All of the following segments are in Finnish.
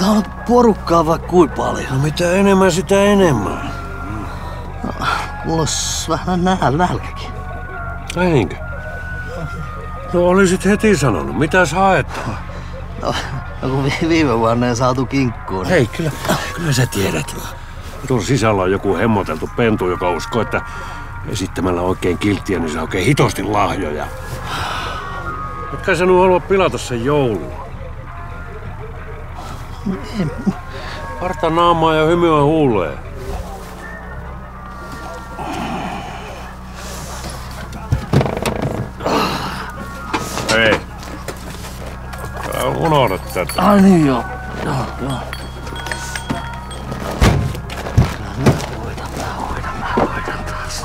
Tää on porukkaa vaikka kuinka paljon. No mitä enemmän, sitä enemmän. Kuulos vähän nälkäkin. Niinkö? No olisit heti sanonut. Mitäs haetaan? No kun viime vuonna ei saatu kinkkuun. Hei, kyllä sä tiedät. Tuolla sisällä on joku hemmoteltu pentu, joka uskoo, että esittämällä oikein kilttiä, niin se oikein hitosti lahjoja. Etkä sä nyt halua pilata sen joulua? Parta naamaa ja hymyä huuleen. Hei. Älä unohda tätä. Ai niin joo. Joo. Mä hoidan taas.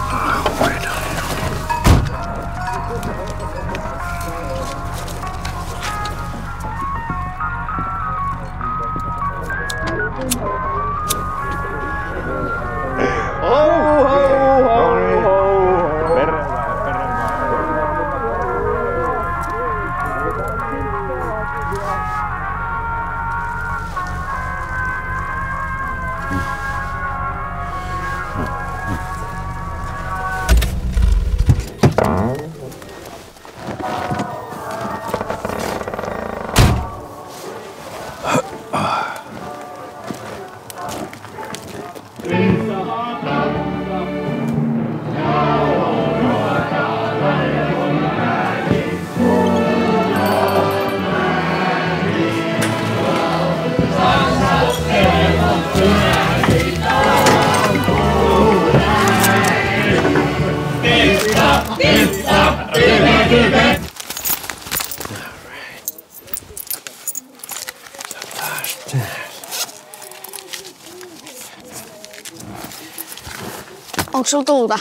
Onks sul tuulta?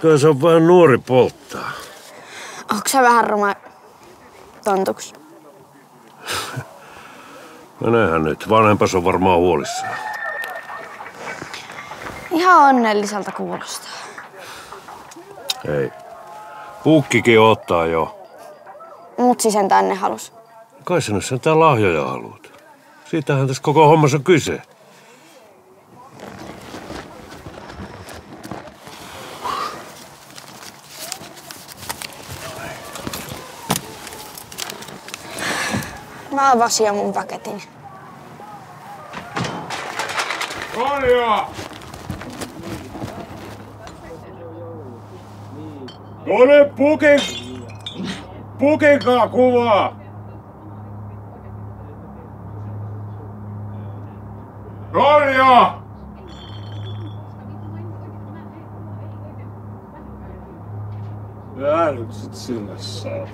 Kyllä se on vähän nuori polttaa. Onks sä vähän ruma tontuks? Menehän nyt. Vanhempas on varmaan huolissaan. Ihan onnelliselta kuulostaa. Ei. Puukkikin ottaa jo. Mutsi sen tänne halus. Kai sä nyt sentään lahjoja haluat. Siitähän tässä koko hommassa on kyse. Mä avasin jo mun paketin. Kolja! Tule pukinkaa kuvaa! Kolja! Jää nyt sit sinne saa.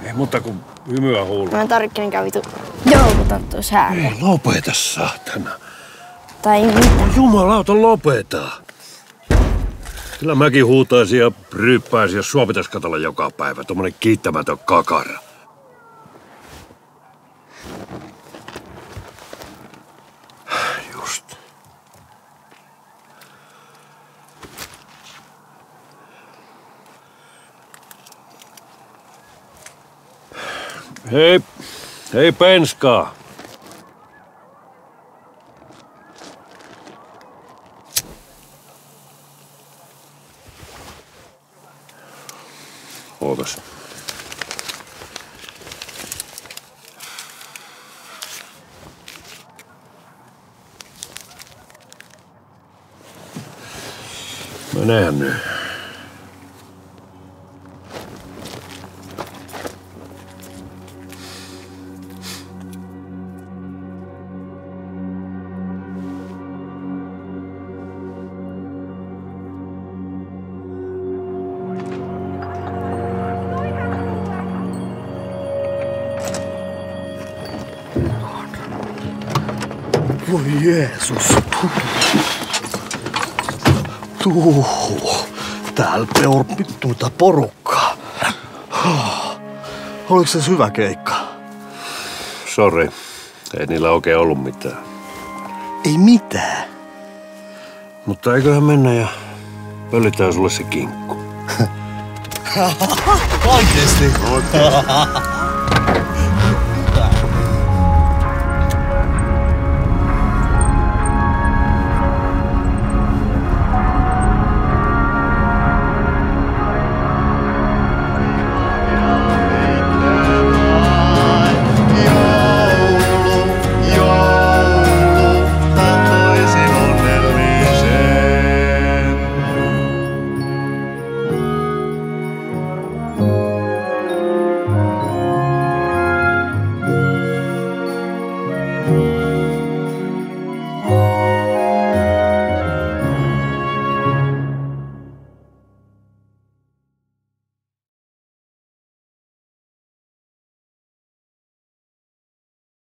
Ei muuta kuin hymyä huulua. Mä tarkkinen kävi joulutottuus häälle. Ei lopeta, saatana. Tai mitä? Jumalauta, lopeta. Kyllä mäkin huutaisin ja ryyppäisin, jos sua pitäis katsella joka päivä. Tommonen kiittämätön kakara. Just. Hei penskaa. Ootas. Menehän nyt. Voi Jeesus. Tuhu. Täällä peurpittuita porukkaa. Oliko se hyvä keikka? Sori. Ei niillä oikein ollut mitään. Ei mitään. Mutta eiköhän mennä ja Pöllitään sulle se kinkku. Oikeesti?